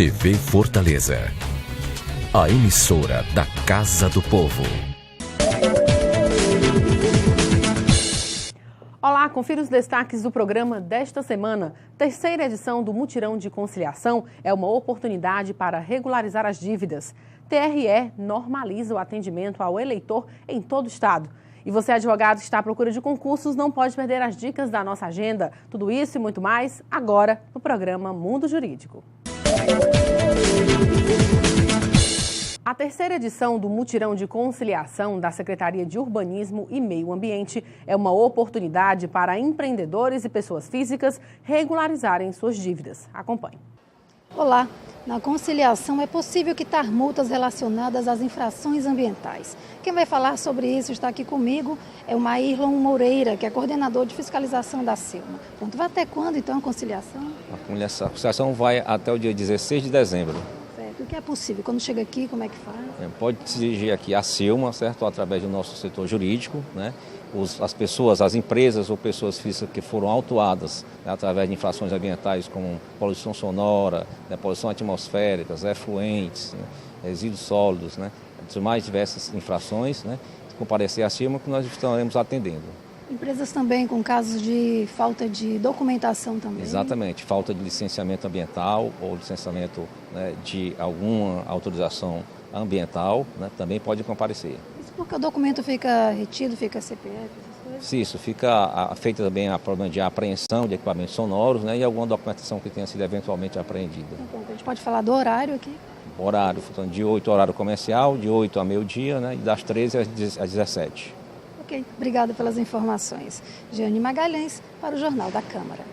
TV Fortaleza, a emissora da Casa do Povo. Olá, confira os destaques do programa desta semana. Terceira edição do Mutirão de Conciliação é uma oportunidade para regularizar as dívidas. TRE normaliza o atendimento ao eleitor em todo o estado. E você, advogado que está à procura de concursos, não pode perder as dicas da nossa agenda. Tudo isso e muito mais agora no programa Mundo Jurídico. A terceira edição do Mutirão de Conciliação da Secretaria de Urbanismo e Meio Ambiente é uma oportunidade para empreendedores e pessoas físicas regularizarem suas dívidas. Acompanhe. Olá, na conciliação é possível quitar multas relacionadas às infrações ambientais. Quem vai falar sobre isso está aqui comigo é o Maírlon Moreira, que é coordenador de fiscalização da Silma. Pronto, vai até quando então a conciliação? A conciliação vai até o dia 16 de dezembro. O que é possível? Quando chega aqui, como é que faz? Pode se dirigir aqui à Silma, certo? Através do nosso setor jurídico, né? As pessoas, as empresas ou pessoas físicas que foram autuadas, né, através de infrações ambientais como poluição sonora, né, poluição atmosférica, efluentes, né, resíduos sólidos, né, as mais diversas infrações, né, comparecer à Silma que nós estaremos atendendo. Empresas também com casos de falta de documentação também? Exatamente, falta de licenciamento ambiental ou licenciamento, né, de alguma autorização ambiental, né, também pode comparecer. Isso porque o documento fica retido, fica CPF, essas coisas? Sim, isso fica feita também a problema de apreensão de equipamentos sonoros, né, e alguma documentação que tenha sido eventualmente apreendida. Então, a gente pode falar do horário aqui? Horário, de 8 horário comercial, de 8 a meio-dia, né, e das 13 às 17. Ok, obrigada pelas informações. Jeane Magalhães para o Jornal da Câmara.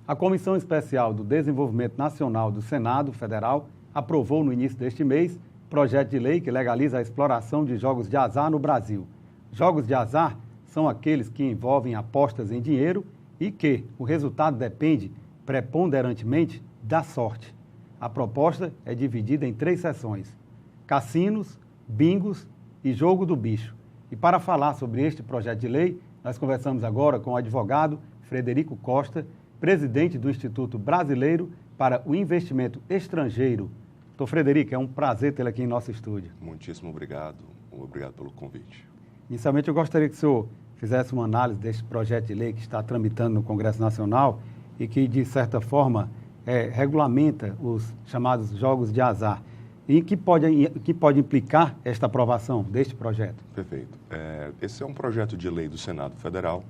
A Comissão Especial do Desenvolvimento Nacional do Senado Federal aprovou no início deste mês projeto de lei que legaliza a exploração de jogos de azar no Brasil. Jogos de azar são aqueles que envolvem apostas em dinheiro e que o resultado depende preponderantemente da sorte. A proposta é dividida em 3 seções: cassinos, bingos e jogo do bicho. E para falar sobre este projeto de lei, nós conversamos agora com o advogado Frederico Costa, presidente do Instituto Brasileiro para o Investimento Estrangeiro. Doutor Frederico, é um prazer tê-lo aqui em nosso estúdio. Muitíssimo obrigado. Obrigado pelo convite. Inicialmente, eu gostaria que o senhor fizesse uma análise deste projeto de lei que está tramitando no Congresso Nacional e que, de certa forma, regulamenta os chamados jogos de azar. E que pode implicar esta aprovação deste projeto? Perfeito. Esse é um projeto de lei do Senado Federal,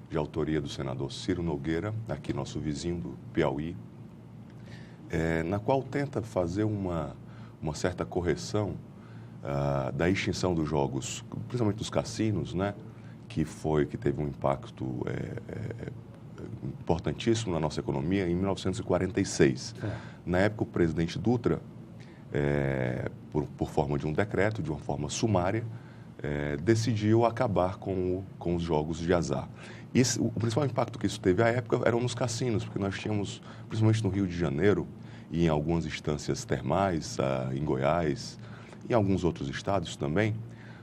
de autoria do senador Ciro Nogueira, aqui nosso vizinho do Piauí, na qual tenta fazer uma certa correção da extinção dos jogos, principalmente dos cassinos, né, que teve um impacto importantíssimo na nossa economia em 1946. Na época, o presidente Dutra, por forma de um decreto, de uma forma sumária, decidiu acabar com os jogos de azar. O principal impacto que isso teve à época eram nos cassinos, porque nós tínhamos, principalmente no Rio de Janeiro e em algumas instâncias termais, em Goiás, e em alguns outros estados também,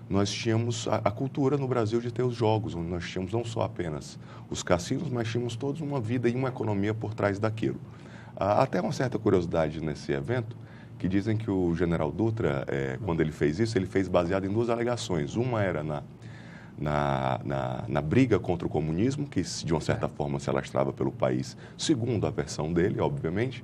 nós tínhamos a cultura no Brasil de ter os jogos, onde nós tínhamos não só apenas os cassinos, mas tínhamos toda uma vida e uma economia por trás daquilo. Até uma certa curiosidade nesse evento, que dizem que o general Dutra, quando ele fez isso, ele fez baseado em 2 alegações. Uma era na briga contra o comunismo, que de uma certa forma se alastrava pelo país, segundo a versão dele, obviamente.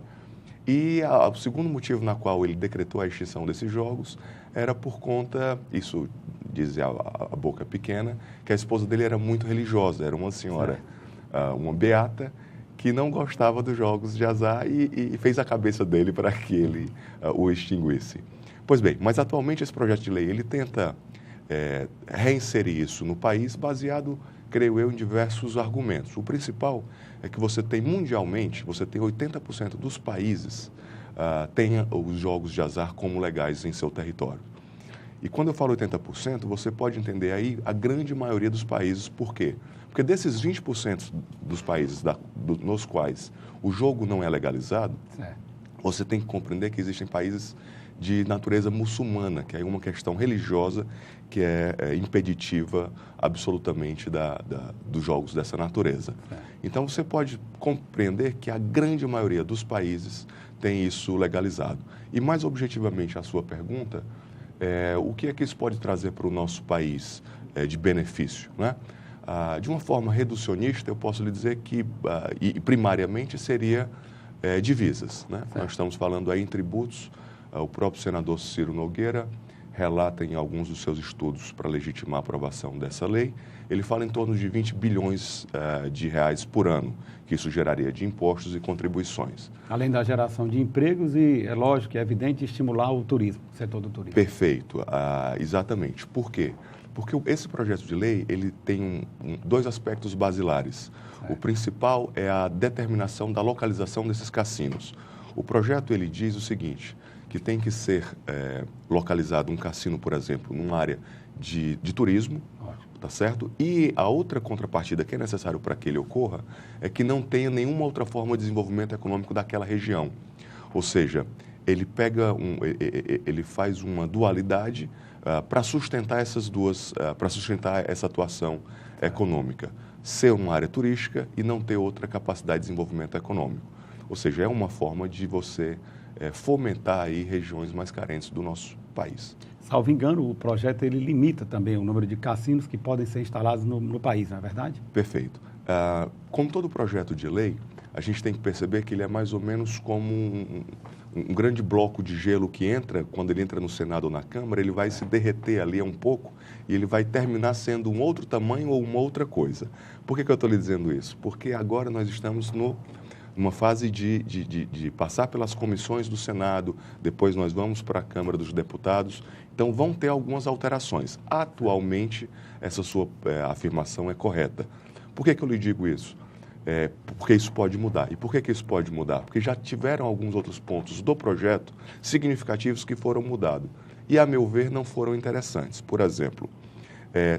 E o segundo motivo na qual ele decretou a extinção desses jogos era por conta, isso diz a boca pequena, que a esposa dele era muito religiosa, era uma senhora, uma beata, que não gostava dos jogos de azar e fez a cabeça dele para que ele o extinguisse. Pois bem, mas atualmente esse projeto de lei, ele tenta reinserir isso no país baseado, creio eu, em diversos argumentos. O principal é que você tem mundialmente, você tem 80% dos países tem os jogos de azar como legais em seu território. E quando eu falo 80%, você pode entender aí a grande maioria dos países. Por quê? Porque desses 20% dos países nos quais o jogo não é legalizado, você tem que compreender que existem países de natureza muçulmana, que é uma questão religiosa que é impeditiva absolutamente dos jogos dessa natureza. Então, você pode compreender que a grande maioria dos países tem isso legalizado. E, mais objetivamente, a sua pergunta, o que é que isso pode trazer para o nosso país de benefício, né? De uma forma reducionista, eu posso lhe dizer que, e primariamente, seria divisas, né? Nós estamos falando aí em tributos. O próprio senador Ciro Nogueira relata em alguns dos seus estudos para legitimar a aprovação dessa lei, ele fala em torno de 20 bilhões de reais por ano, que isso geraria de impostos e contribuições. Além da geração de empregos e, é lógico, é evidente, estimular o turismo, o setor do turismo. Perfeito, exatamente. Por quê? Porque esse projeto de lei, ele tem dois aspectos basilares. O principal é a determinação da localização desses cassinos. O projeto, ele diz o seguinte, que tem que ser localizado um cassino, por exemplo, numa área de turismo, tá certo? E a outra contrapartida que é necessário para que ele ocorra é que não tenha nenhuma outra forma de desenvolvimento econômico daquela região. Ou seja, ele faz uma dualidade para sustentar essas duas, para sustentar essa atuação econômica. Ser uma área turística e não ter outra capacidade de desenvolvimento econômico. Ou seja, é uma forma de você fomentar aí regiões mais carentes do nosso país. Salvo engano, o projeto ele limita também o número de cassinos que podem ser instalados no país, não é verdade? Perfeito. Como todo projeto de lei, a gente tem que perceber que ele é mais ou menos como um grande bloco de gelo que entra, quando ele entra no Senado ou na Câmara, ele vai se derreter ali um pouco e ele vai terminar sendo um outro tamanho ou uma outra coisa. Por que eu estou lhe dizendo isso? Porque agora nós estamos numa fase de passar pelas comissões do Senado, depois nós vamos para a Câmara dos Deputados, então vão ter algumas alterações. Atualmente, essa sua afirmação é correta. Por que eu lhe digo isso? Porque isso pode mudar. E por que isso pode mudar? Porque já tiveram alguns outros pontos do projeto significativos que foram mudados. E, a meu ver, não foram interessantes. Por exemplo,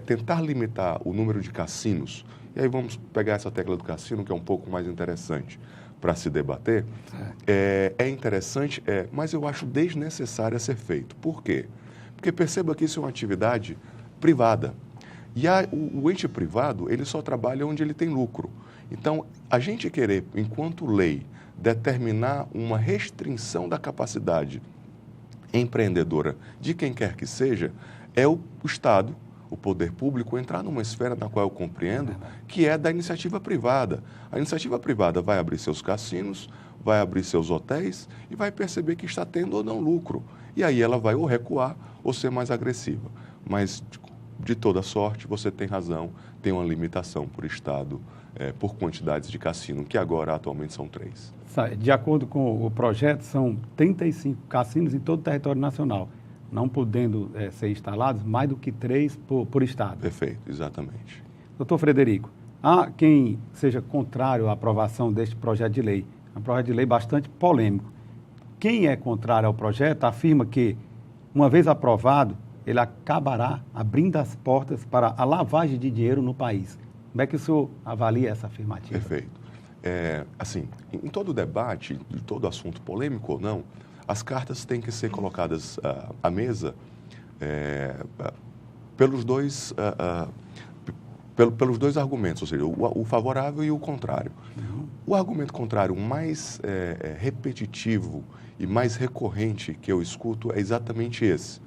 tentar limitar o número de cassinos, e aí vamos pegar essa tecla do cassino, que é um pouco mais interessante para se debater, é interessante, mas eu acho desnecessário a ser feito. Por quê? Porque perceba que isso é uma atividade privada. E o ente privado, ele só trabalha onde ele tem lucro. Então, a gente querer, enquanto lei, determinar uma restrição da capacidade empreendedora de quem quer que seja, é o Estado, o poder público, entrar numa esfera na qual eu compreendo, que é da iniciativa privada. A iniciativa privada vai abrir seus cassinos, vai abrir seus hotéis e vai perceber que está tendo ou não lucro. E aí ela vai ou recuar ou ser mais agressiva. Mas, de toda sorte, você tem razão, tem uma limitação por Estado, por quantidades de cassino, que agora atualmente são 3. De acordo com o projeto, são 35 cassinos em todo o território nacional, não podendo ser instalados mais do que 3 por Estado. Perfeito, exatamente. Doutor Frederico, há quem seja contrário à aprovação deste projeto de lei. É um projeto de lei bastante polêmico. Quem é contrário ao projeto afirma que, uma vez aprovado, ele acabará abrindo as portas para a lavagem de dinheiro no país. Como é que o senhor avalia essa afirmativa? Perfeito. Assim, em todo debate, de todo assunto polêmico ou não, as cartas têm que ser colocadas à mesa pelos dois argumentos, ou seja, o favorável e o contrário. O argumento contrário mais repetitivo e mais recorrente que eu escuto é exatamente esse,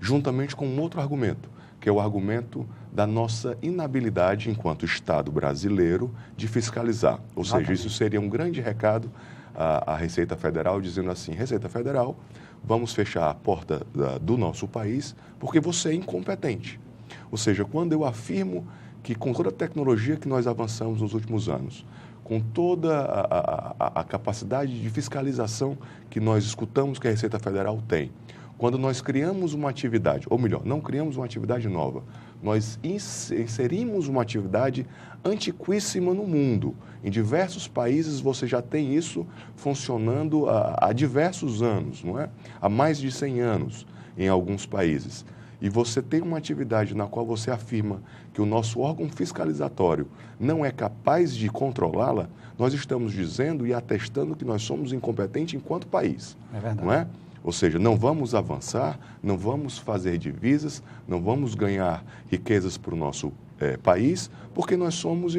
juntamente com um outro argumento, que é o argumento da nossa inabilidade, enquanto Estado brasileiro, de fiscalizar. Ou seja, isso seria um grande recado à Receita Federal, dizendo assim: Receita Federal, vamos fechar a porta do nosso país porque você é incompetente. Ou seja, quando eu afirmo que com toda a tecnologia que nós avançamos nos últimos anos, com toda a capacidade de fiscalização que nós escutamos que a Receita Federal tem, quando nós criamos uma atividade, ou melhor, não criamos uma atividade nova, nós inserimos uma atividade antiquíssima no mundo. Em diversos países você já tem isso funcionando há diversos anos, não é? Há mais de 100 anos em alguns países. E você tem uma atividade na qual você afirma que o nosso órgão fiscalizatório não é capaz de controlá-la, nós estamos dizendo e atestando que nós somos incompetentes enquanto país. É verdade. Não é? Ou seja, não vamos avançar, não vamos fazer divisas, não vamos ganhar riquezas para o nosso país, porque nós somos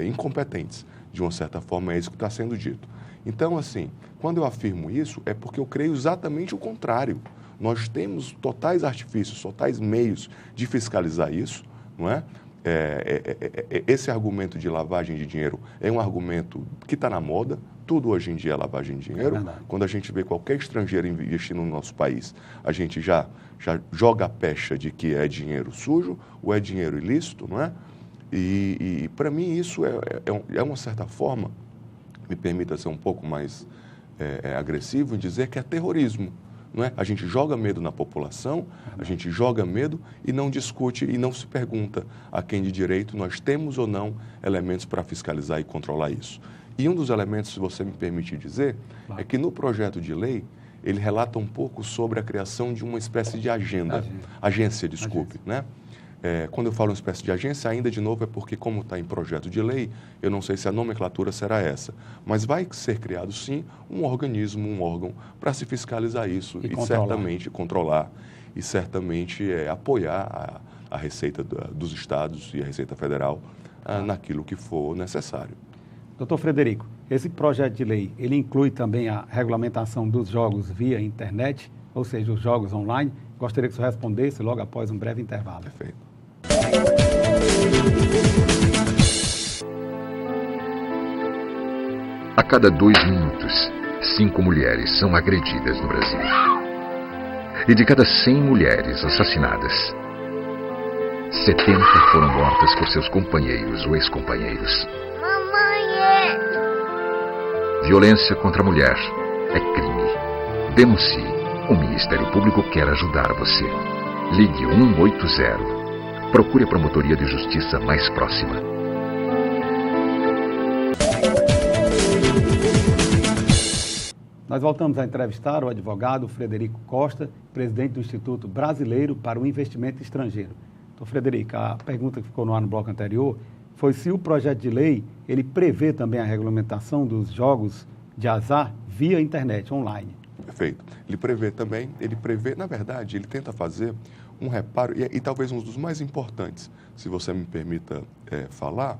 incompetentes. De uma certa forma, é isso que está sendo dito. Então, assim, quando eu afirmo isso, é porque eu creio exatamente o contrário. Nós temos totais artifícios, totais meios de fiscalizar isso, não é? Esse argumento de lavagem de dinheiro é um argumento que está na moda. Tudo hoje em dia é lavagem de dinheiro. Quando a gente vê qualquer estrangeiro investindo no nosso país, a gente já joga a pecha de que é dinheiro sujo ou é dinheiro ilícito, não é? E para mim isso é uma certa forma, me permita ser um pouco mais agressivo em dizer que é terrorismo. Não é? A gente joga medo na população, a gente joga medo e não discute e não se pergunta a quem de direito nós temos ou não elementos para fiscalizar e controlar isso. E um dos elementos, se você me permitir dizer, é que no projeto de lei, ele relata um pouco sobre a criação de uma espécie de agência, né? Quando eu falo uma espécie de agência, ainda de novo é porque, como está em projeto de lei, eu não sei se a nomenclatura será essa, mas vai ser criado sim um organismo, um órgão para se fiscalizar isso e certamente controlar e certamente apoiar a Receita dos Estados e a Receita Federal naquilo que for necessário. Doutor Frederico, esse projeto de lei, ele inclui também a regulamentação dos jogos via internet, ou seja, os jogos online? Gostaria que o senhor respondesse logo após um breve intervalo. Perfeito. A cada 2 minutos, 5 mulheres são agredidas no Brasil. E de cada 100 mulheres assassinadas, 70 foram mortas por seus companheiros ou ex-companheiros. Violência contra a mulher é crime. Denuncie. O Ministério Público quer ajudar você. Ligue 180. Procure a promotoria de justiça mais próxima. Nós voltamos a entrevistar o advogado Frederico Costa, presidente do Instituto Brasileiro para o Investimento Estrangeiro. Então, Frederico, a pergunta que ficou no ar no bloco anterior foi se o projeto de lei ele prevê também a regulamentação dos jogos de azar via internet, online. Perfeito. Ele prevê, na verdade, ele tenta fazer um reparo, e talvez um dos mais importantes, se você me permita falar,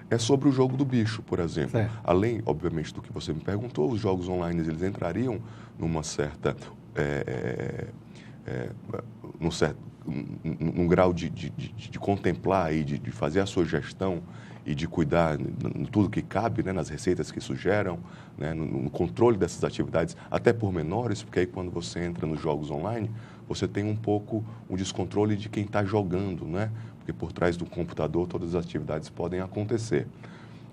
é sobre o jogo do bicho, por exemplo. Certo. Além, obviamente, do que você me perguntou, os jogos online eles entrariam numa certa, num grau de contemplar e de fazer a sua gestão e de cuidar de tudo que cabe, né, nas receitas que sugeram, né, no controle dessas atividades, até por menores, porque aí quando você entra nos jogos online, você tem um pouco um descontrole de quem está jogando, né? Porque por trás do computador todas as atividades podem acontecer.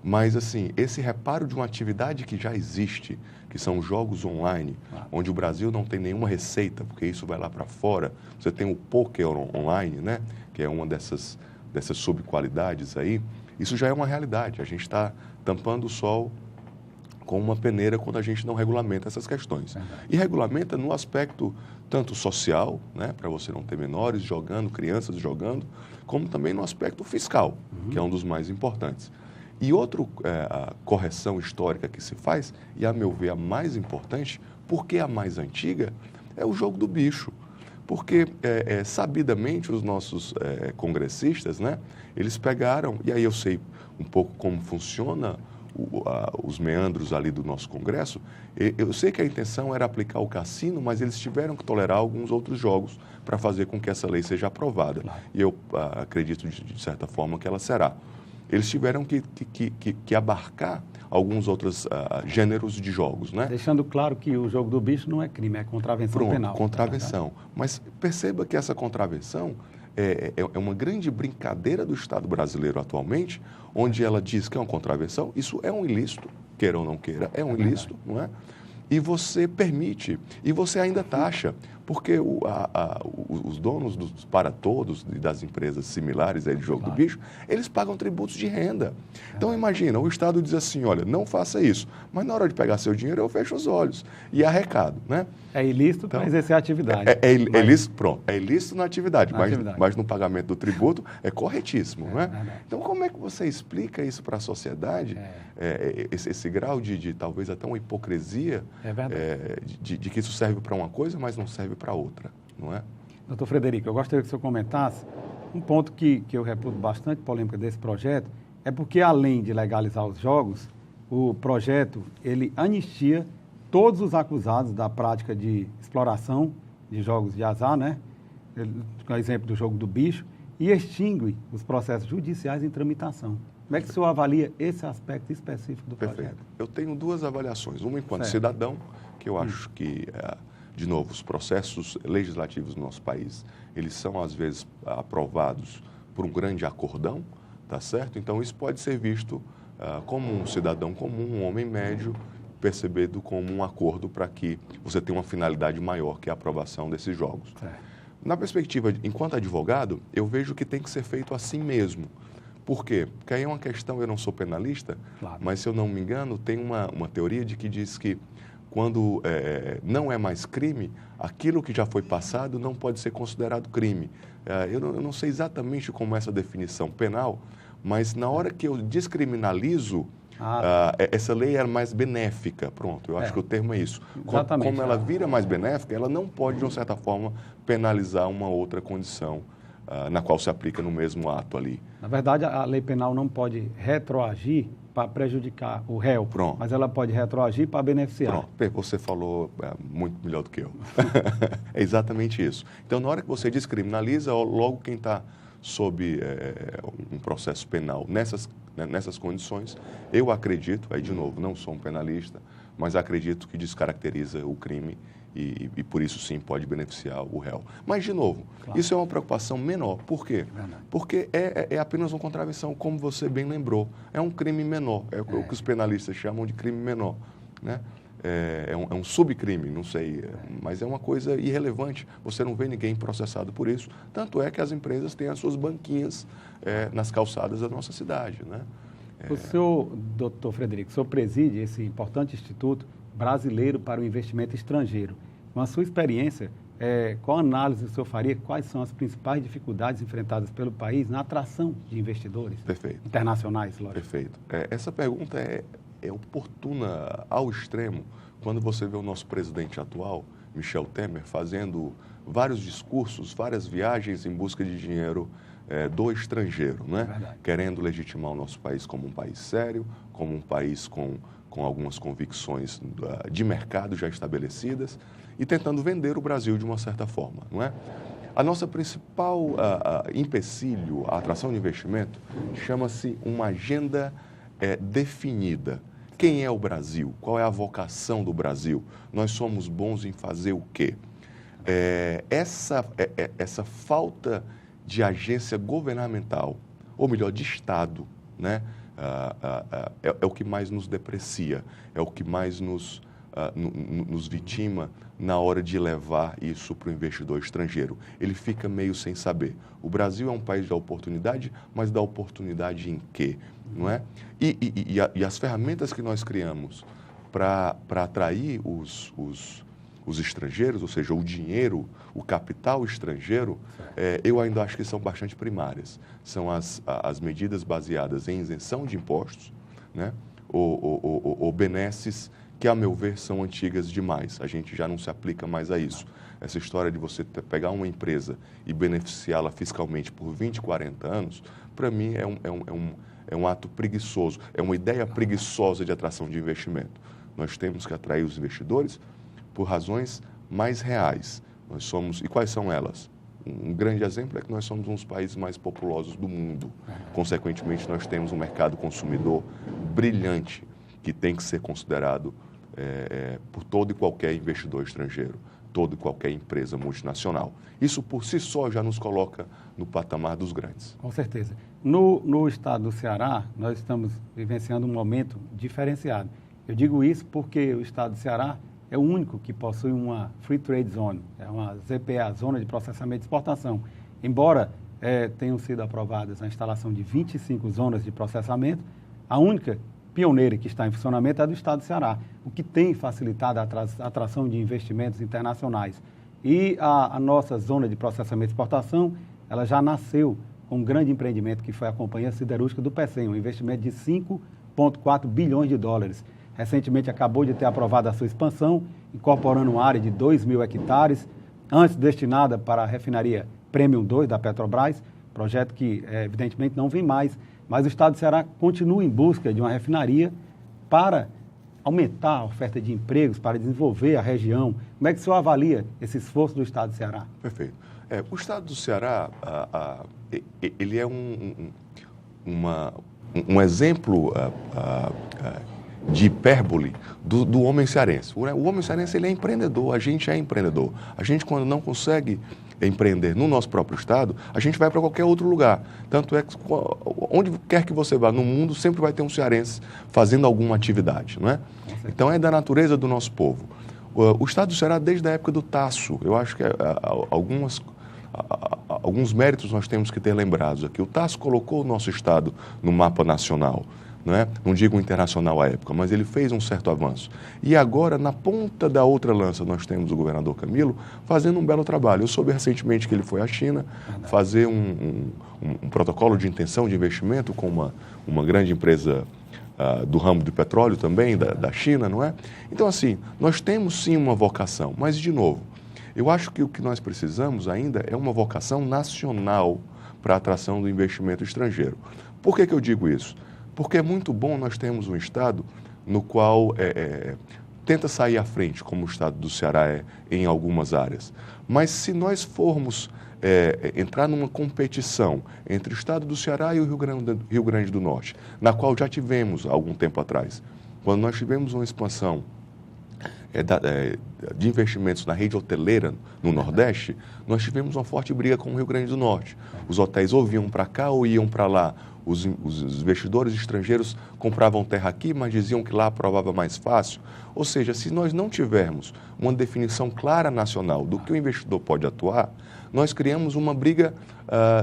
Mas, assim, esse reparo de uma atividade que já existe, que são jogos online, onde o Brasil não tem nenhuma receita, porque isso vai lá para fora. Você tem o poker online, né? Que é uma dessas subqualidades aí. Isso já é uma realidade. A gente está tampando o sol com uma peneira quando a gente não regulamenta essas questões. E regulamenta no aspecto tanto social, né, para você não ter menores jogando, crianças jogando, como também no aspecto fiscal, que é um dos mais importantes. E outra correção histórica que se faz, e a meu ver a mais importante, porque a mais antiga, é o jogo do bicho. Porque, sabidamente, os nossos congressistas, né, eles pegaram, e aí eu sei um pouco como funciona os meandros ali do nosso Congresso, eu sei que a intenção era aplicar o cassino, mas eles tiveram que tolerar alguns outros jogos para fazer com que essa lei seja aprovada. Claro. E eu acredito, de certa forma, que ela será. Eles tiveram que abarcar alguns outros gêneros de jogos, né? Deixando claro que o jogo do bicho não é crime, é contravenção penal. Contravenção. Mas perceba que essa contravenção é uma grande brincadeira do Estado brasileiro atualmente, onde ela diz que é uma contravenção, isso é um ilícito, queira ou não queira, é um ilícito, não é? E você permite, e você ainda taxa, Porque os donos dos para todos e das empresas similares aí de jogo do bicho, eles pagam tributos de renda. Então imagina, o Estado diz assim, olha, não faça isso, mas na hora de pegar seu dinheiro eu fecho os olhos e arrecado, né? É ilícito para exercer a atividade. É ilícito, pronto, é ilícito na atividade, mas no pagamento do tributo é corretíssimo, né? Então como é que você explica isso para a sociedade, esse grau de talvez até uma hipocrisia de que isso serve para uma coisa, mas não serve para outra, não é? Doutor Frederico, eu gostaria que o senhor comentasse um ponto que eu reputo bastante polêmica desse projeto, é porque além de legalizar os jogos, o projeto, ele anistia todos os acusados da prática de exploração de jogos de azar, né? Com o exemplo do jogo do bicho, e extingue os processos judiciais em tramitação. Como é que o senhor avalia esse aspecto específico do projeto? Perfeito. Eu tenho duas avaliações. Uma enquanto cidadão, que eu acho que, de novo, os processos legislativos no nosso país, eles são, às vezes, aprovados por um grande acordão, tá certo? Então, isso pode ser visto como um cidadão comum, um homem médio, percebido como um acordo para que você tenha uma finalidade maior, que é a aprovação desses jogos. Na perspectiva, enquanto advogado, eu vejo que tem que ser feito assim mesmo. Por quê? Porque aí é uma questão, eu não sou penalista, mas se eu não me engano, tem uma teoria de que diz que quando não é mais crime, aquilo que já foi passado não pode ser considerado crime. Eu não sei exatamente como é essa definição penal, mas na hora que eu descriminalizo, essa lei é mais benéfica. Pronto, eu acho que o termo é isso. Como ela vira mais benéfica, ela não pode, de uma certa forma, penalizar uma outra condição na qual se aplica no mesmo ato ali. Na verdade, a lei penal não pode retroagir para prejudicar o réu, mas ela pode retroagir para beneficiar. Pronto, você falou muito melhor do que eu. É exatamente isso. Então, na hora que você descriminaliza, logo quem está sob um processo penal nessas condições, eu acredito, aí de novo, não sou um penalista, mas acredito que descaracteriza o crime e por isso sim pode beneficiar o réu. Mas, de novo, isso é uma preocupação menor. Por quê? Porque é apenas uma contravenção, como você bem lembrou. É um crime menor, é o que os penalistas chamam de crime menor, né? É um subcrime, não sei, mas é uma coisa irrelevante. Você não vê ninguém processado por isso. Tanto é que as empresas têm as suas banquinhas nas calçadas da nossa cidade, né? O senhor, doutor Frederico, o senhor preside esse importante Instituto Brasileiro para o Investimento Estrangeiro. Com a sua experiência, qual análise o senhor faria? Quais são as principais dificuldades enfrentadas pelo país na atração de investidores internacionais, lógico? Perfeito. Essa pergunta é oportuna ao extremo quando você vê o nosso presidente atual, Michel Temer, fazendo vários discursos, várias viagens em busca de dinheiro do estrangeiro, né? Querendo legitimar o nosso país como um país sério, como um país com algumas convicções de mercado já estabelecidas e tentando vender o Brasil de uma certa forma, não é? A nossa principal empecilho à atração de investimento chama-se uma agenda definida. Quem é o Brasil? Qual é a vocação do Brasil? Nós somos bons em fazer o quê? Essa falta de agência governamental, ou melhor, de Estado, né? É o que mais nos deprecia, é o que mais nos vitima na hora de levar isso para o investidor estrangeiro. Ele fica meio sem saber. O Brasil é um país da oportunidade, mas da oportunidade em quê? Não é? E as ferramentas que nós criamos para atrair os estrangeiros, ou seja, o dinheiro, o capital estrangeiro, eu ainda acho que são bastante primárias. São as medidas baseadas em isenção de impostos, né? ou benesses que, a meu ver, são antigas demais. A gente já não se aplica mais a isso. Essa história de você pegar uma empresa e beneficiá-la fiscalmente por 20, 40 anos, para mim é um ato preguiçoso, é uma ideia preguiçosa de atração de investimento. Nós temos que atrair os investidores por razões mais reais. E quais são elas? Um grande exemplo é que nós somos um dos países mais populosos do mundo. Consequentemente, nós temos um mercado consumidor brilhante que tem que ser considerado por todo e qualquer investidor estrangeiro, toda e qualquer empresa multinacional. Isso, por si só, já nos coloca no patamar dos grandes. Com certeza. No estado do Ceará, nós estamos vivenciando um momento diferenciado. Eu digo isso porque o estado do Ceará é o único que possui uma Free Trade Zone, é uma ZPA, Zona de Processamento e Exportação. Embora tenham sido aprovadas a instalação de 25 zonas de processamento, a única pioneira que está em funcionamento é a do Estado do Ceará, o que tem facilitado a atração de investimentos internacionais. E a nossa Zona de Processamento e Exportação, ela já nasceu com um grande empreendimento que foi a Companhia Siderúrgica do PECEM, um investimento de 5,4 bilhões de dólares. Recentemente acabou de ter aprovado a sua expansão, incorporando uma área de 2.000 hectares, antes destinada para a refinaria Premium 2 da Petrobras, projeto que evidentemente não vem mais, mas o Estado do Ceará continua em busca de uma refinaria para aumentar a oferta de empregos, para desenvolver a região. Como é que o senhor avalia esse esforço do Estado do Ceará? Perfeito. O Estado do Ceará, ele é um exemplo de hipérbole do homem cearense. O homem cearense, ele é empreendedor, a gente é empreendedor. A gente, quando não consegue empreender no nosso próprio estado, a gente vai para qualquer outro lugar. Tanto é que onde quer que você vá no mundo, sempre vai ter um cearense fazendo alguma atividade, não é? Então é da natureza do nosso povo. O Estado do Ceará, desde a época do Tasso, eu acho que alguns méritos nós temos que ter lembrados aqui. O Tasso colocou o nosso estado no mapa nacional. Não digo internacional à época, mas ele fez um certo avanço. E agora, na ponta da outra lança, nós temos o governador Camilo fazendo um belo trabalho. Eu soube recentemente que ele foi à China fazer um protocolo de intenção de investimento com uma grande empresa do ramo do petróleo também, da China, não é? Então, assim, nós temos sim uma vocação, mas, de novo, eu acho que o que nós precisamos ainda é uma vocação nacional para a atração do investimento estrangeiro. Por que eu digo isso? Porque é muito bom nós termos um Estado no qual tenta sair à frente, como o Estado do Ceará é em algumas áreas. Mas se nós formos entrar numa competição entre o Estado do Ceará e o Rio Grande do Norte, na qual já tivemos há algum tempo atrás, quando nós tivemos uma expansão de investimentos na rede hoteleira no Nordeste, nós tivemos uma forte briga com o Rio Grande do Norte. Os hotéis ou vinham para cá ou iam para lá. Os investidores estrangeiros compravam terra aqui, mas diziam que lá aprovava mais fácil. Ou seja, se nós não tivermos uma definição clara nacional do que o investidor pode atuar, nós criamos uma briga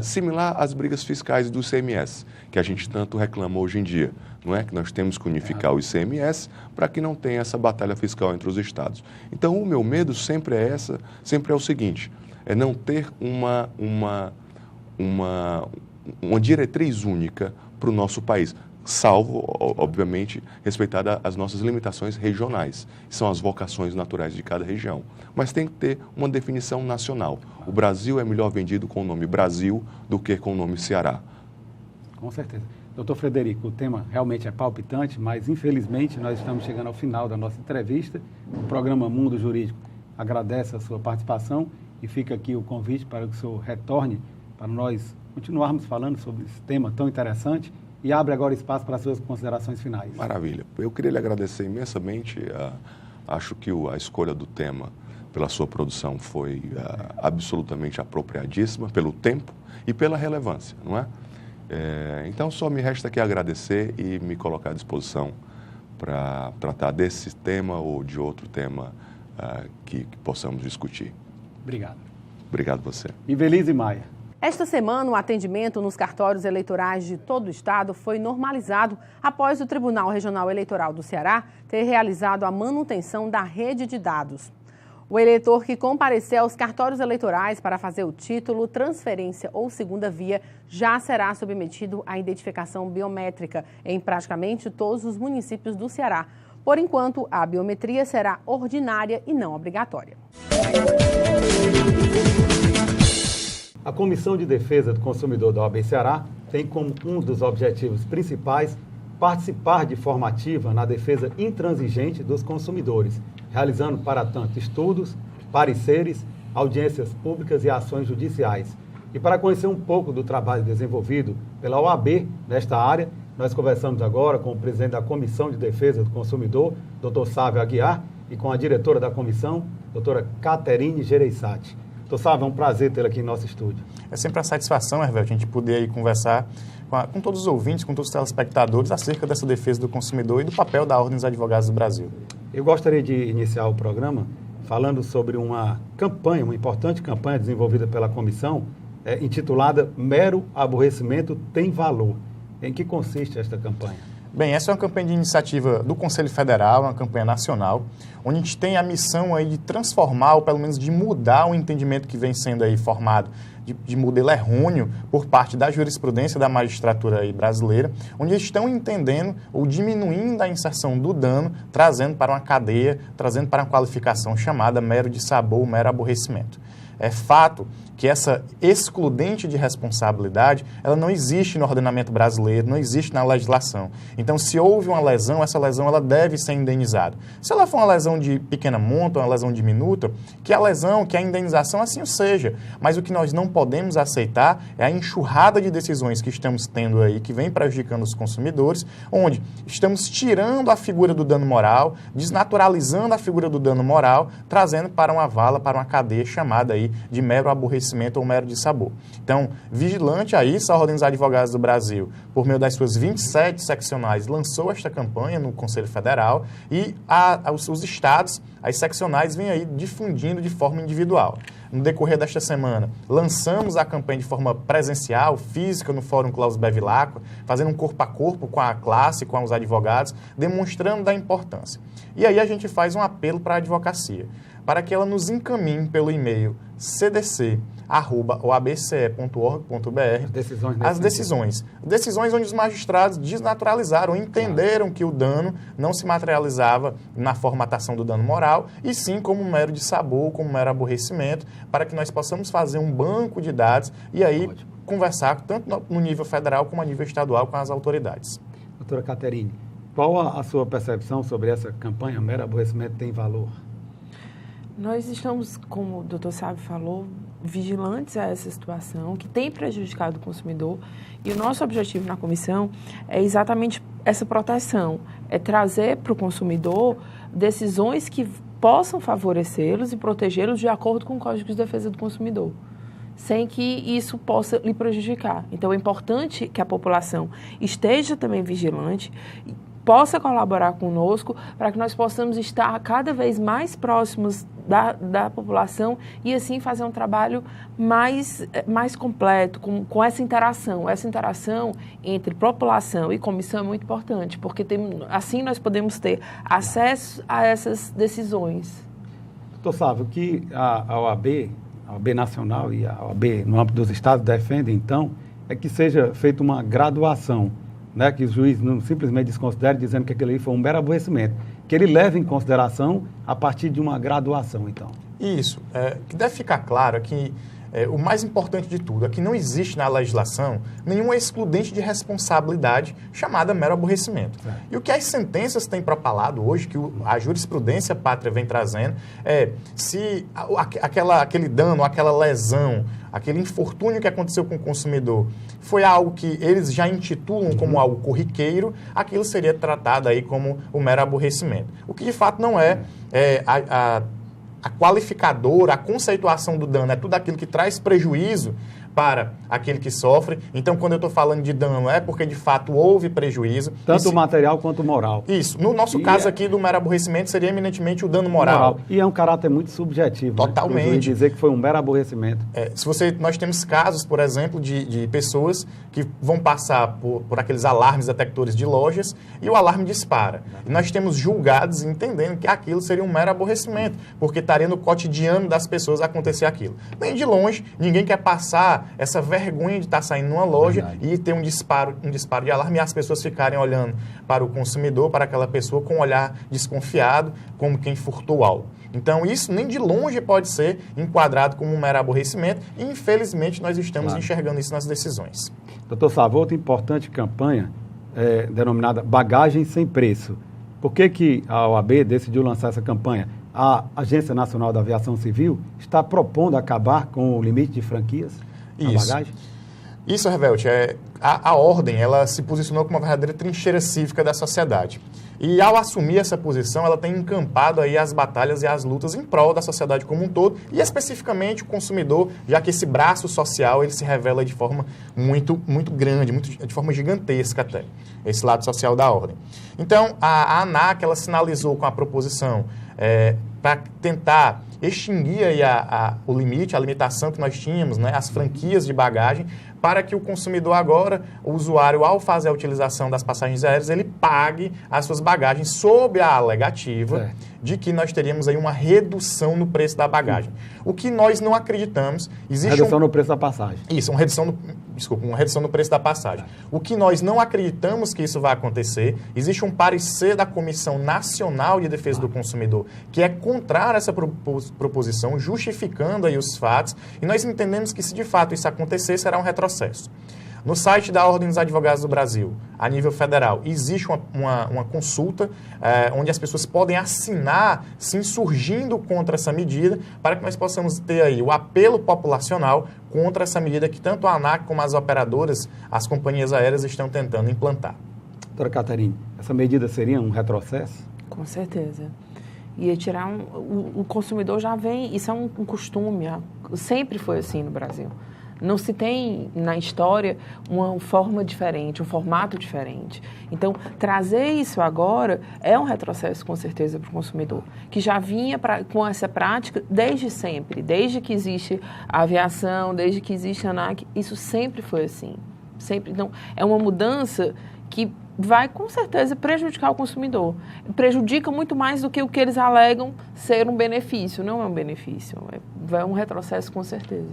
similar às brigas fiscais do ICMS, que a gente tanto reclama hoje em dia. Não é que nós temos que unificar o ICMS para que não tenha essa batalha fiscal entre os estados. Então, o meu medo sempre é o seguinte, é não ter uma diretriz única para o nosso país, salvo, obviamente, respeitada as nossas limitações regionais, que são as vocações naturais de cada região. Mas tem que ter uma definição nacional. O Brasil é melhor vendido com o nome Brasil do que com o nome Ceará. Com certeza. Doutor Frederico, o tema realmente é palpitante, mas infelizmente nós estamos chegando ao final da nossa entrevista. O programa Mundo Jurídico agradece a sua participação e fica aqui o convite para que o senhor retorne para nós continuarmos falando sobre esse tema tão interessante e abre agora espaço para as suas considerações finais. Maravilha. Eu queria lhe agradecer imensamente. Acho que a escolha do tema pela sua produção foi absolutamente apropriadíssima pelo tempo e pela relevância, não é? Então, só me resta aqui agradecer e me colocar à disposição para tratar desse tema ou de outro tema que possamos discutir. Obrigado. Obrigado a você. Invelise Maia. Esta semana, o atendimento nos cartórios eleitorais de todo o estado foi normalizado após o Tribunal Regional Eleitoral do Ceará ter realizado a manutenção da rede de dados. O eleitor que comparecer aos cartórios eleitorais para fazer o título, transferência ou segunda via já será submetido à identificação biométrica em praticamente todos os municípios do Ceará. Por enquanto, a biometria será ordinária e não obrigatória. A Comissão de Defesa do Consumidor da OAB Ceará tem como um dos objetivos principais participar de forma ativa na defesa intransigente dos consumidores, realizando, para tanto, estudos, pareceres, audiências públicas e ações judiciais. E para conhecer um pouco do trabalho desenvolvido pela OAB nesta área, nós conversamos agora com o presidente da Comissão de Defesa do Consumidor, Dr. Sávio Aguiar, e com a diretora da comissão, doutora Caterine Gereissati. Doutor Sávio, é um prazer tê-lo aqui em nosso estúdio. É sempre uma satisfação, Hervé, a gente poder aí conversar com todos os ouvintes, com todos os telespectadores acerca dessa defesa do consumidor e do papel da Ordem dos Advogados do Brasil. Eu gostaria de iniciar o programa falando sobre uma campanha, uma importante campanha desenvolvida pela comissão, intitulada Mero Aborrecimento Tem Valor. Em que consiste esta campanha? Bem, essa é uma campanha de iniciativa do Conselho Federal, uma campanha nacional, onde a gente tem a missão aí de transformar, ou pelo menos de mudar o entendimento que vem sendo aí formado de modelo errôneo por parte da jurisprudência da magistratura aí brasileira, onde estão entendendo ou diminuindo a inserção do dano, trazendo para uma cadeia, trazendo para uma qualificação chamada mero dissabor, mero aborrecimento. É fato que essa excludente de responsabilidade, ela não existe no ordenamento brasileiro, não existe na legislação. Então, se houve uma lesão, essa lesão ela deve ser indenizada. Se ela for uma lesão de pequena monta, uma lesão diminuta, que a lesão, que a indenização assim o seja. Mas o que nós não podemos aceitar é a enxurrada de decisões que estamos tendo aí, que vem prejudicando os consumidores, onde estamos tirando a figura do dano moral, desnaturalizando a figura do dano moral, trazendo para uma vala, para uma cadeia chamada aí de mero aborrecimento ou mero dissabor. Então, vigilante a isso, a Ordem dos Advogados do Brasil, por meio das suas 27 seccionais, lançou esta campanha no Conselho Federal e os estados, as seccionais, vêm aí difundindo de forma individual. No decorrer desta semana, lançamos a campanha de forma presencial, física, no Fórum Klaus Bevilacqua, fazendo um corpo a corpo com a classe, com os advogados, demonstrando da importância. E aí a gente faz um apelo para a advocacia, para que ela nos encaminhe pelo e-mail cdc@oabce.org.br as decisões onde os magistrados desnaturalizaram, entenderam que o dano não se materializava na formatação do dano moral, e sim como mero dissabor, como mero aborrecimento, para que nós possamos fazer um banco de dados e aí conversar tanto no nível federal como a nível estadual com as autoridades. Doutora Caterine, qual a sua percepção sobre essa campanha Mero Aborrecimento Tem Valor? Nós estamos, como o doutor Sábio falou, vigilantes a essa situação que tem prejudicado o consumidor, e o nosso objetivo na comissão é exatamente essa proteção, é trazer para o consumidor decisões que possam favorecê-los e protegê-los de acordo com o Código de Defesa do Consumidor, sem que isso possa lhe prejudicar. Então, é importante que a população esteja também vigilante, possa colaborar conosco para que nós possamos estar cada vez mais próximos da população e assim fazer um trabalho mais completo, com essa interação. Essa interação entre população e comissão é muito importante, porque assim nós podemos ter acesso a essas decisões. Doutor Sávio, o que a OAB Nacional e a OAB no âmbito dos estados defendem, então, é que seja feita uma graduação, né, que o juiz não simplesmente desconsidere dizendo que aquele aí foi um mero aborrecimento, que ele leve em consideração a partir de uma graduação, então. Isso. Que deve ficar claro que o mais importante de tudo é que não existe na legislação nenhuma excludente de responsabilidade chamada mero aborrecimento. E o que as sentenças têm propalado hoje, que a jurisprudência pátria vem trazendo, é se aquele dano, aquela lesão, aquele infortúnio que aconteceu com o consumidor foi algo que eles já intitulam como algo corriqueiro, aquilo seria tratado aí como o mero aborrecimento. O que de fato não é, a qualificadora, a conceituação do dano é tudo aquilo que traz prejuízo para aquele que sofre. Então, quando eu estou falando de dano, é porque de fato houve prejuízo. Tanto material quanto moral. Isso. No nosso caso aqui do mero aborrecimento, seria eminentemente o dano moral. E é um caráter muito subjetivo. Totalmente. Né? Dizer que foi um mero aborrecimento. Nós temos casos, por exemplo, de pessoas que vão passar por aqueles alarmes detectores de lojas e o alarme dispara. E nós temos julgados entendendo que aquilo seria um mero aborrecimento, porque estaria no cotidiano das pessoas acontecer aquilo. Nem de longe, ninguém quer passar essa vergonha de estar saindo numa loja e ter um disparo de alarme e as pessoas ficarem olhando para o consumidor, para aquela pessoa com um olhar desconfiado, como quem furtou algo. Então, isso nem de longe pode ser enquadrado como um mero aborrecimento e, infelizmente, nós estamos enxergando isso nas decisões. Doutor Sávio, outra importante campanha denominada Bagagem Sem Preço. Por que a OAB decidiu lançar essa campanha? A Agência Nacional da Aviação Civil está propondo acabar com o limite de franquias na bagagem? Isso, Revelt, a ordem ela se posicionou como uma verdadeira trincheira cívica da sociedade. E ao assumir essa posição, ela tem encampado aí as batalhas e as lutas em prol da sociedade como um todo, e especificamente o consumidor, já que esse braço social ele se revela de forma muito grande, de forma gigantesca até, esse lado social da ordem. Então, a ANAC ela sinalizou com a proposição para tentar extinguir aí o limite, a limitação que nós tínhamos, né, as franquias de bagagem, para que o consumidor agora, o usuário, ao fazer a utilização das passagens aéreas, ele pague as suas bagagens sob a alegativa de que nós teríamos aí uma redução no preço da bagagem. O que nós não acreditamos... Redução no preço da passagem. Isso, uma redução no preço da passagem. O que nós não acreditamos que isso vai acontecer, existe um parecer da Comissão Nacional de Defesa do Consumidor, que é contrário a essa proposição, justificando aí os fatos, e nós entendemos que se de fato isso acontecer, será um retrocesso. No site da Ordem dos Advogados do Brasil, a nível federal, existe uma consulta onde as pessoas podem assinar se insurgindo contra essa medida, para que nós possamos ter aí o apelo populacional contra essa medida que tanto a ANAC como as operadoras, as companhias aéreas estão tentando implantar. Doutora Caterine, essa medida seria um retrocesso? Com certeza. Ia tirar o consumidor já vem, isso é um costume, sempre foi assim no Brasil. Não se tem na história uma forma diferente, um formato diferente. Então, trazer isso agora é um retrocesso, com certeza, para o consumidor, que já vinha com essa prática desde sempre, desde que existe a aviação, desde que existe a ANAC, isso sempre foi assim. Sempre. Então, é uma mudança que vai, com certeza, prejudicar o consumidor. Prejudica muito mais do que o que eles alegam ser um benefício. Não é um benefício, é um retrocesso, com certeza.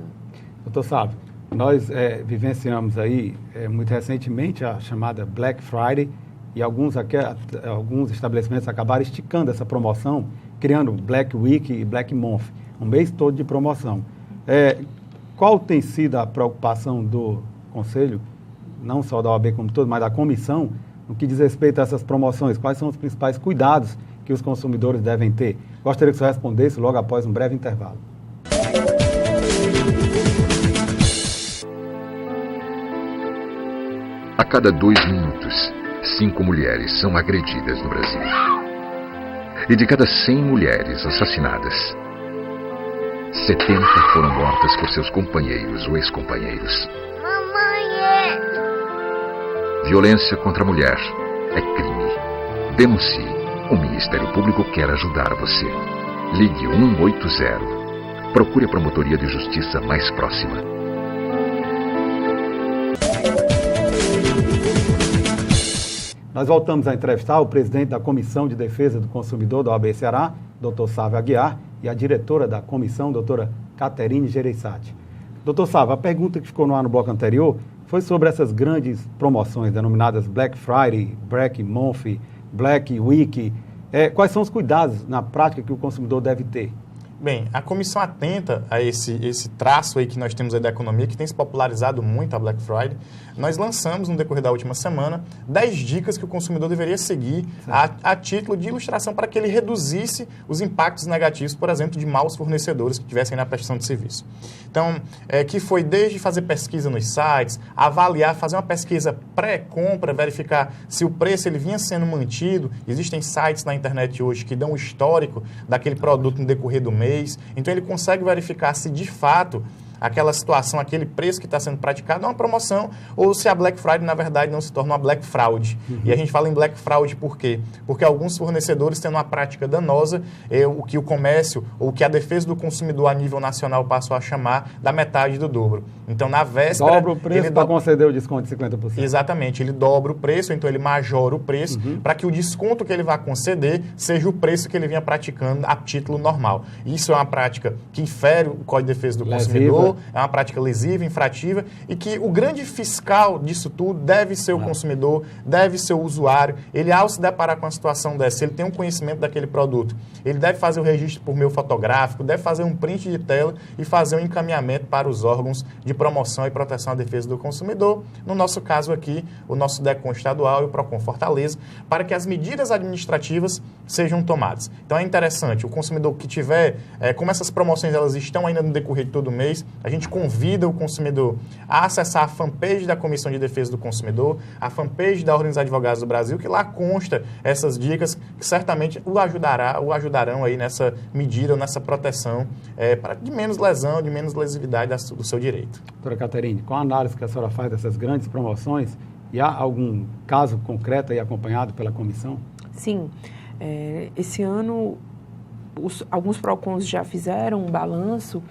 Doutor Sábio, nós vivenciamos aí muito recentemente a chamada Black Friday e alguns estabelecimentos acabaram esticando essa promoção, criando Black Week e Black Month, um mês todo de promoção. Qual tem sido a preocupação do Conselho, não só da OAB como todo, mas da comissão, no que diz respeito a essas promoções? Quais são os principais cuidados que os consumidores devem ter? Gostaria que o senhor respondesse logo após um breve intervalo. A cada 2 minutos, 5 mulheres são agredidas no Brasil. E de cada 100 mulheres assassinadas, 70 foram mortas por seus companheiros ou ex-companheiros. Mamãe! Violência contra a mulher é crime. Denuncie. O Ministério Público quer ajudar você. Ligue 180. Procure a Promotoria de Justiça mais próxima. Nós voltamos a entrevistar o presidente da Comissão de Defesa do Consumidor da OAB Ceará, Dr. Sávio Aguiar, e a diretora da comissão, doutora Caterine Gereissati. Doutor Sávio, a pergunta que ficou no ar no bloco anterior foi sobre essas grandes promoções denominadas Black Friday, Black Month, Black Week. Quais são os cuidados na prática que o consumidor deve ter? Bem, a comissão atenta a esse traço aí que nós temos aí da economia, que tem se popularizado muito a Black Friday. Nós lançamos, no decorrer da última semana, 10 dicas que o consumidor deveria seguir a título de ilustração para que ele reduzisse os impactos negativos, por exemplo, de maus fornecedores que tivessem na prestação de serviço. Então, que foi desde fazer pesquisa nos sites, avaliar, fazer uma pesquisa pré-compra, verificar se o preço ele vinha sendo mantido. Existem sites na internet hoje que dão o histórico daquele produto no decorrer do mês. Então, ele consegue verificar se, de fato, aquela situação, aquele preço que está sendo praticado é uma promoção ou se a Black Friday, na verdade, não se torna uma Black Fraud. E a gente fala em Black Fraud por quê? Porque alguns fornecedores têm uma prática danosa, o que o comércio ou que a defesa do consumidor a nível nacional passou a chamar da metade do dobro. Então, na véspera... Dobra o preço para conceder o desconto de 50%. Exatamente. Ele dobra o preço, então ele majora o preço para que o desconto que ele vai conceder seja o preço que ele vinha praticando a título normal. Isso é uma prática que infere o Código de Defesa do Consumidor, é uma prática lesiva, infrativa, e que o grande fiscal disso tudo deve ser o consumidor, deve ser o usuário. Ele, ao se deparar com uma situação dessa, ele tem um conhecimento daquele produto, ele deve fazer o registro por meio fotográfico, deve fazer um print de tela e fazer um encaminhamento para os órgãos de promoção e proteção à defesa do consumidor, no nosso caso aqui, o nosso DECON estadual e o PROCON Fortaleza, para que as medidas administrativas sejam tomadas. Então é interessante, o consumidor que tiver, como essas promoções elas estão ainda no decorrer de todo mês, A gente convida o consumidor a acessar a fanpage da Comissão de Defesa do Consumidor, a fanpage da Ordem dos Advogados do Brasil, que lá consta essas dicas que certamente o ajudarão aí nessa medida, nessa proteção de menos lesão, de menos lesividade do seu direito. Doutora Caterine, qual a análise que a senhora faz dessas grandes promoções? E há algum caso concreto aí acompanhado pela comissão? Sim. Esse ano, alguns PROCONs já fizeram um balanço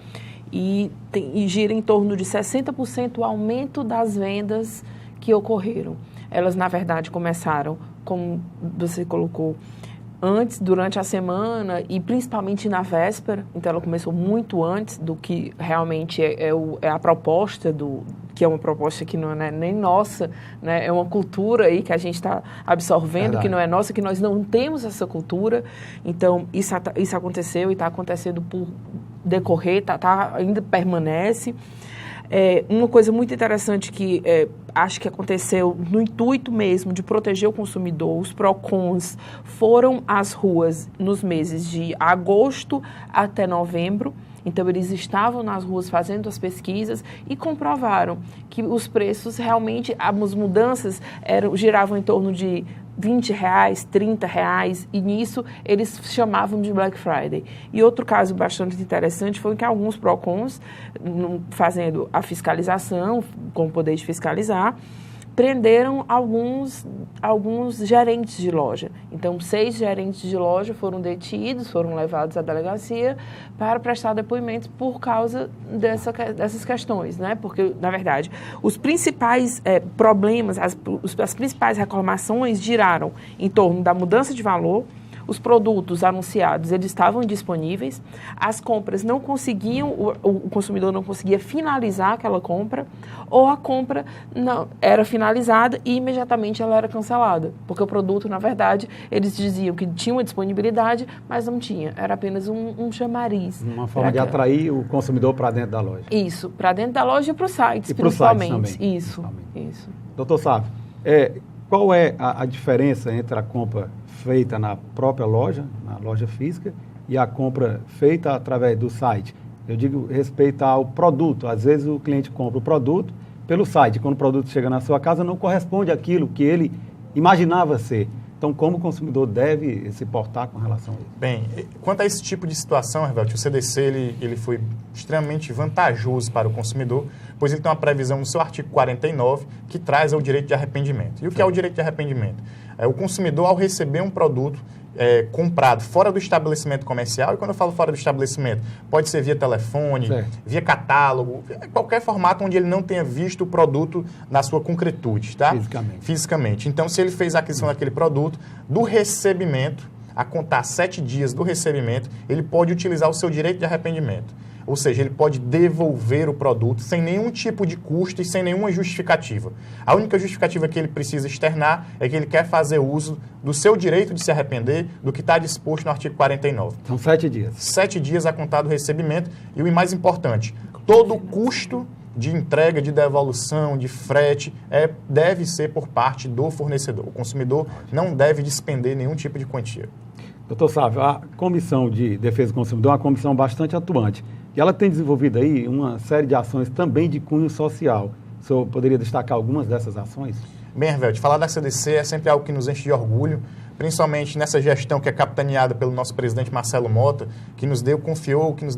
e gira em torno de 60% o aumento das vendas que ocorreram. Elas, na verdade, começaram, como você colocou, antes, durante a semana e principalmente na véspera. Então, ela começou muito antes do que realmente é a proposta que é uma proposta que não é nem nossa, né? É uma cultura aí que a gente está absorvendo, que não é nossa, que nós não temos essa cultura. Então, isso aconteceu e está acontecendo por decorrer, ainda permanece. Uma coisa muito interessante que acho que aconteceu no intuito mesmo de proteger o consumidor, os PROCONs foram às ruas nos meses de agosto até novembro. Então, eles estavam nas ruas fazendo as pesquisas e comprovaram que os preços realmente, as mudanças giravam em torno de R$20, R$30, e nisso eles chamavam de Black Friday. E outro caso bastante interessante foi que alguns PROCONs, fazendo a fiscalização, com o poder de fiscalizar, prenderam alguns gerentes de loja. Então, 6 gerentes de loja foram detidos, foram levados à delegacia para prestar depoimentos por causa dessas questões, né? Porque, na verdade, os principais problemas, as principais reclamações giraram em torno da mudança de valor. Os produtos anunciados, eles estavam indisponíveis, as compras não conseguiam, o consumidor não conseguia finalizar aquela compra, ou a compra não era finalizada e imediatamente ela era cancelada, porque o produto, na verdade, eles diziam que tinha uma disponibilidade, mas não tinha, era apenas um chamariz. Uma forma de atrair o consumidor para dentro da loja. Isso, para dentro da loja e para os sites, principalmente. Sites também, isso. Doutor Sávio, qual é a diferença entre a compra feita na própria loja, na loja física, e a compra feita através do site? Eu digo respeito ao produto. Às vezes o cliente compra o produto pelo site. Quando o produto chega na sua casa, não corresponde àquilo que ele imaginava ser. Então, como o consumidor deve se portar com relação a isso? Bem, quanto a esse tipo de situação, Hervelto, o CDC ele foi extremamente vantajoso para o consumidor, pois ele tem uma previsão no seu artigo 49 que traz o direito de arrependimento. E o que é o direito de arrependimento? O consumidor, ao receber um produto comprado fora do estabelecimento comercial, e quando eu falo fora do estabelecimento, pode ser via telefone, via catálogo, qualquer formato onde ele não tenha visto o produto na sua concretude, tá? Fisicamente. Então, se ele fez a aquisição daquele produto, do recebimento, a contar 7 dias do recebimento, ele pode utilizar o seu direito de arrependimento. Ou seja, ele pode devolver o produto sem nenhum tipo de custo e sem nenhuma justificativa. A única justificativa que ele precisa externar é que ele quer fazer uso do seu direito de se arrepender do que está disposto no artigo 49. São 7 dias. 7 dias a contar do recebimento. E o mais importante, todo o custo de entrega, de devolução, de frete, deve ser por parte do fornecedor. O consumidor não deve despender nenhum tipo de quantia. Doutor Sávio, a Comissão de Defesa do Consumidor é uma comissão bastante atuante. E ela tem desenvolvido aí uma série de ações também de cunho social. O senhor poderia destacar algumas dessas ações? Bem, Hervelto, falar da CDC é sempre algo que nos enche de orgulho, principalmente nessa gestão que é capitaneada pelo nosso presidente Marcelo Mota, que nos deu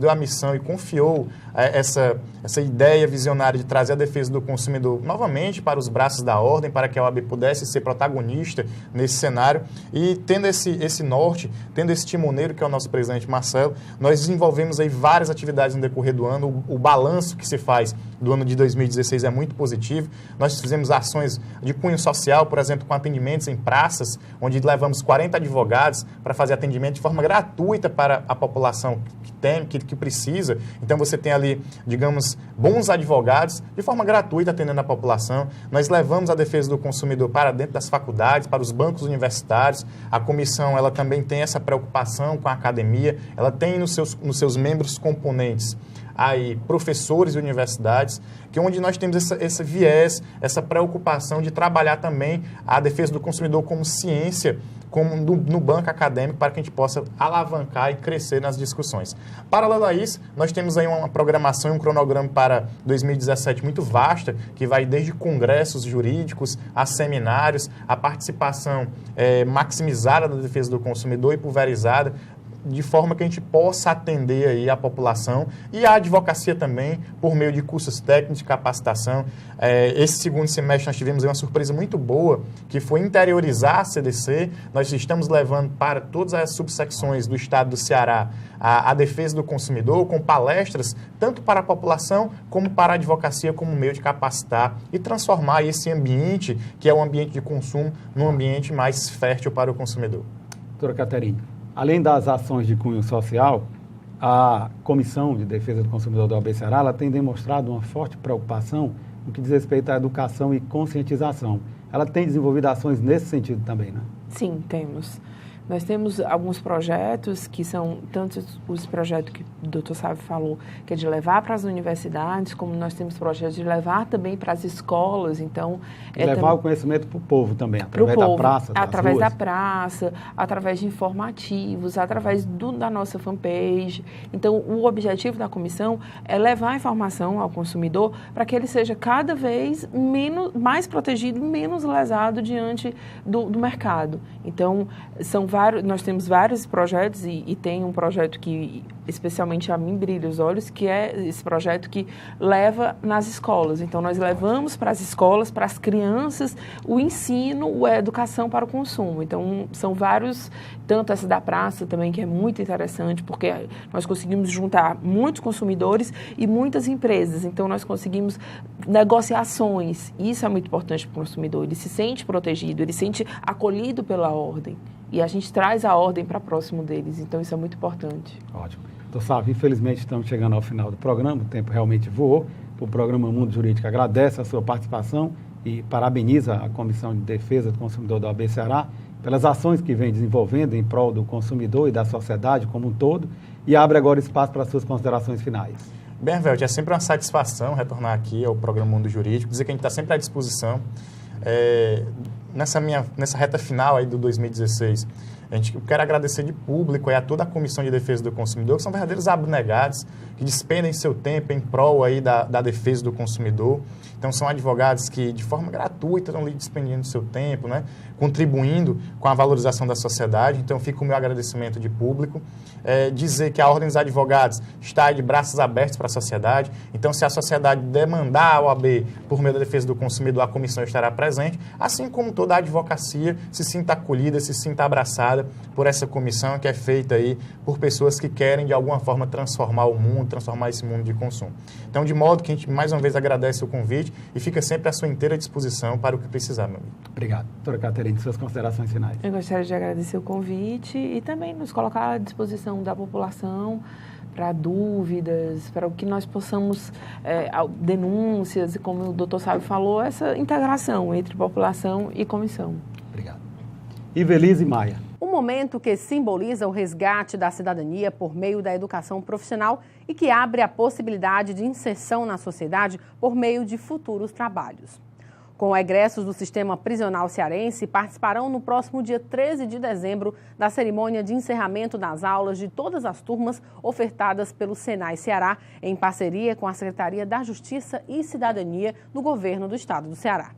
a missão e confiou essa ideia visionária de trazer a defesa do consumidor novamente para os braços da ordem, para que a OAB pudesse ser protagonista nesse cenário. E tendo esse norte, tendo esse timoneiro que é o nosso presidente Marcelo, nós desenvolvemos aí várias atividades no decorrer do ano. O balanço que se faz do ano de 2016 é muito positivo. Nós fizemos ações de cunho social, por exemplo, com atendimentos em praças, onde levamos 40 advogados para fazer atendimento de forma gratuita para a população que precisa. Então, você tem ali, digamos, bons advogados de forma gratuita atendendo a população. Nós levamos a defesa do consumidor para dentro das faculdades, para os bancos universitários. A comissão, ela também tem essa preocupação com a academia. Ela tem nos seus membros componentes aí professores de universidades, que onde nós temos esse viés, essa preocupação de trabalhar também a defesa do consumidor como ciência como no banco acadêmico, para que a gente possa alavancar e crescer nas discussões. Paralelo a isso, nós temos aí uma programação e um cronograma para 2017 muito vasta, que vai desde congressos jurídicos a seminários, a participação maximizada da defesa do consumidor e pulverizada, de forma que a gente possa atender aí a população e a advocacia também, por meio de cursos técnicos de capacitação. Esse segundo semestre nós tivemos aí uma surpresa muito boa, que foi interiorizar a CDC. Nós estamos levando para todas as subsecções do estado do Ceará a defesa do consumidor, com palestras tanto para a população como para a advocacia, como meio de capacitar e transformar esse ambiente, que é um ambiente de consumo, num ambiente mais fértil para o consumidor. Doutora Caterine, além das ações de cunho social, a Comissão de Defesa do Consumidor da OAB Ceará ela tem demonstrado uma forte preocupação no que diz respeito à educação e conscientização. Ela tem desenvolvido ações nesse sentido também, né? Sim, temos. Nós temos alguns projetos que são, tanto os projetos que o doutor Sávio falou, que é de levar para as universidades, como nós temos projetos de levar também para as escolas. Então, levar o conhecimento para o povo também, através da praça, das através ruas. Da praça, através de informativos, através da nossa fanpage. Então, o objetivo da comissão é levar a informação ao consumidor para que ele seja cada vez mais protegido, menos lesado diante do mercado. Então, nós temos vários projetos e tem um projeto que especialmente a mim brilha os olhos, que é esse projeto que leva nas escolas. Então, nós levamos para as escolas, para as crianças, o ensino, a educação para o consumo. Então, são vários, tanto essa da praça também, que é muito interessante, porque nós conseguimos juntar muitos consumidores e muitas empresas. Então, nós conseguimos negociações. Isso é muito importante para o consumidor. Ele se sente protegido, ele se sente acolhido pela ordem. E a gente traz a ordem para próximo deles. Então, isso é muito importante. Ótimo. Doutor Sávio, infelizmente estamos chegando ao final do programa, o tempo realmente voou. O programa Mundo Jurídico agradece a sua participação e parabeniza a Comissão de Defesa do Consumidor da OAB Ceará pelas ações que vem desenvolvendo em prol do consumidor e da sociedade como um todo e abre agora espaço para as suas considerações finais. Bem, Velde, é sempre uma satisfação retornar aqui ao programa Mundo Jurídico, dizer que a gente está sempre à disposição. Nessa reta final aí do 2016, eu quero agradecer de público a toda a Comissão de Defesa do Consumidor, que são verdadeiros abnegados, que despendem seu tempo em prol aí da defesa do consumidor. Então, são advogados que, de forma gratuita, estão ali despendendo seu tempo, né? Contribuindo com a valorização da sociedade. Então, fica o meu agradecimento de público. Dizer que a Ordem dos Advogados está de braços abertos para a sociedade. Então, se a sociedade demandar a OAB por meio da defesa do consumidor, a comissão estará presente, assim como toda a advocacia se sinta acolhida, se sinta abraçada por essa comissão que é feita aí por pessoas que querem, de alguma forma, transformar o mundo, transformar esse mundo de consumo. Então, de modo que a gente, mais uma vez, agradece o convite e fica sempre à sua inteira disposição para o que precisar, meu amigo. Obrigado. Doutora Caterine, suas considerações finais. Eu gostaria de agradecer o convite e também nos colocar à disposição da população para dúvidas, para o que nós possamos, denúncias, e como o doutor Sávio falou, essa integração entre população e comissão. Obrigado. Ivelise Maia. Um momento que simboliza o resgate da cidadania por meio da educação profissional e que abre a possibilidade de inserção na sociedade por meio de futuros trabalhos. Com egressos do sistema prisional cearense, participarão no próximo dia 13 de dezembro da cerimônia de encerramento das aulas de todas as turmas ofertadas pelo Senai Ceará, em parceria com a Secretaria da Justiça e Cidadania do Governo do Estado do Ceará.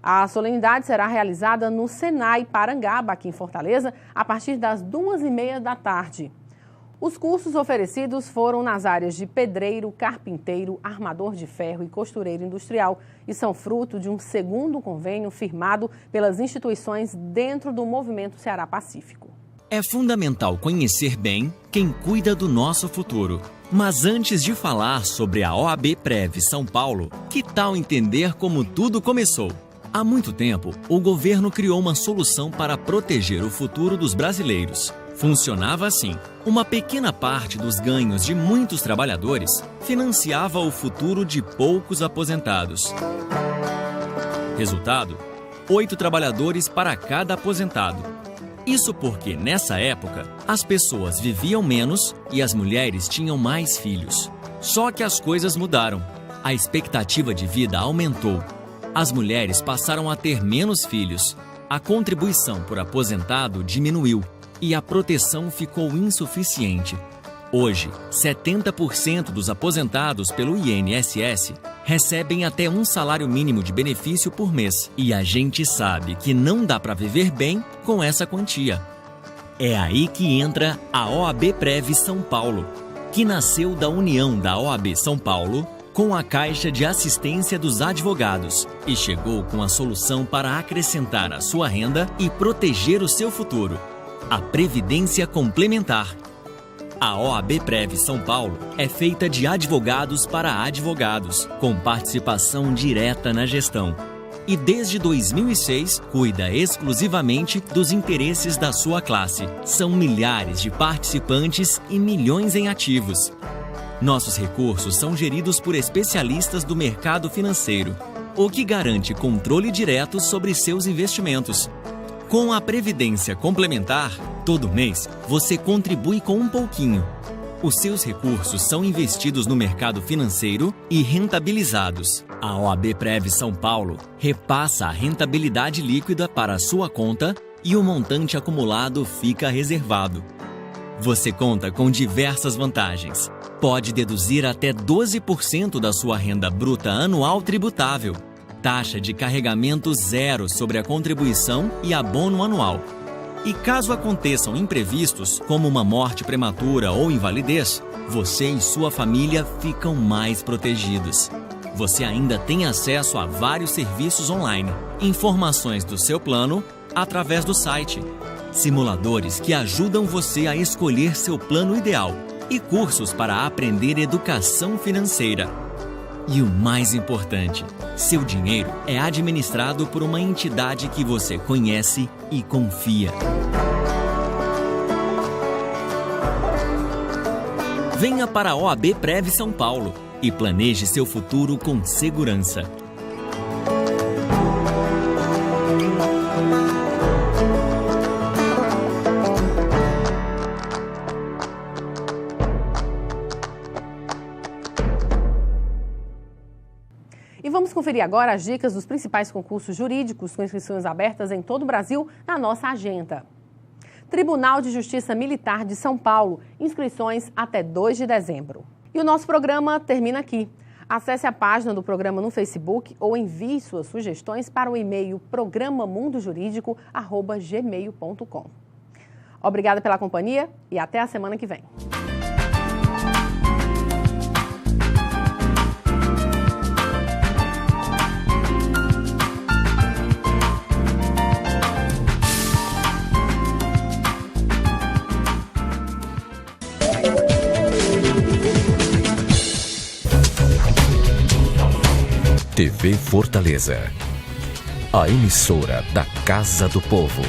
A solenidade será realizada no Senai Parangaba, aqui em Fortaleza, a partir das 2h30 da tarde. Os cursos oferecidos foram nas áreas de pedreiro, carpinteiro, armador de ferro e costureiro industrial e são fruto de um segundo convênio firmado pelas instituições dentro do Movimento Ceará Pacífico. É fundamental conhecer bem quem cuida do nosso futuro. Mas antes de falar sobre a OAB-Prev São Paulo, que tal entender como tudo começou? Há muito tempo, o governo criou uma solução para proteger o futuro dos brasileiros. Funcionava assim: uma pequena parte dos ganhos de muitos trabalhadores financiava o futuro de poucos aposentados. Resultado: 8 trabalhadores para cada aposentado. Isso porque, nessa época, as pessoas viviam menos e as mulheres tinham mais filhos. Só que as coisas mudaram. A expectativa de vida aumentou. As mulheres passaram a ter menos filhos A contribuição por aposentado diminuiu e a proteção ficou insuficiente. Hoje, 70% dos aposentados pelo INSS recebem até um salário mínimo de benefício por mês. E a gente sabe que não dá para viver bem com essa quantia. É aí que entra a OABPrev São Paulo, que nasceu da união da OAB São Paulo com a Caixa de Assistência dos Advogados e chegou com a solução para acrescentar a sua renda e proteger o seu futuro: a Previdência Complementar. A OABPrev São Paulo é feita de advogados para advogados, com participação direta na gestão. E desde 2006, cuida exclusivamente dos interesses da sua classe. São milhares de participantes e milhões em ativos. Nossos recursos são geridos por especialistas do mercado financeiro, o que garante controle direto sobre seus investimentos. Com a Previdência Complementar, todo mês você contribui com um pouquinho. Os seus recursos são investidos no mercado financeiro e rentabilizados. A OABPrev São Paulo repassa a rentabilidade líquida para a sua conta e o montante acumulado fica reservado. Você conta com diversas vantagens. Pode deduzir até 12% da sua renda bruta anual tributável. Taxa de carregamento zero sobre a contribuição e abono anual. E caso aconteçam imprevistos, como uma morte prematura ou invalidez, você e sua família ficam mais protegidos. Você ainda tem acesso a vários serviços online, informações do seu plano através do site, simuladores que ajudam você a escolher seu plano ideal e cursos para aprender educação financeira. E o mais importante, seu dinheiro é administrado por uma entidade que você conhece e confia. Venha para a OABPrev São Paulo e planeje seu futuro com segurança. E vamos conferir agora as dicas dos principais concursos jurídicos com inscrições abertas em todo o Brasil na nossa agenda. Tribunal de Justiça Militar de São Paulo, inscrições até 2 de dezembro. E o nosso programa termina aqui. Acesse a página do programa no Facebook ou envie suas sugestões para o e-mail programamundojurídico@gmail.com. Obrigada pela companhia e até a semana que vem. TV Fortaleza, a emissora da Casa do Povo.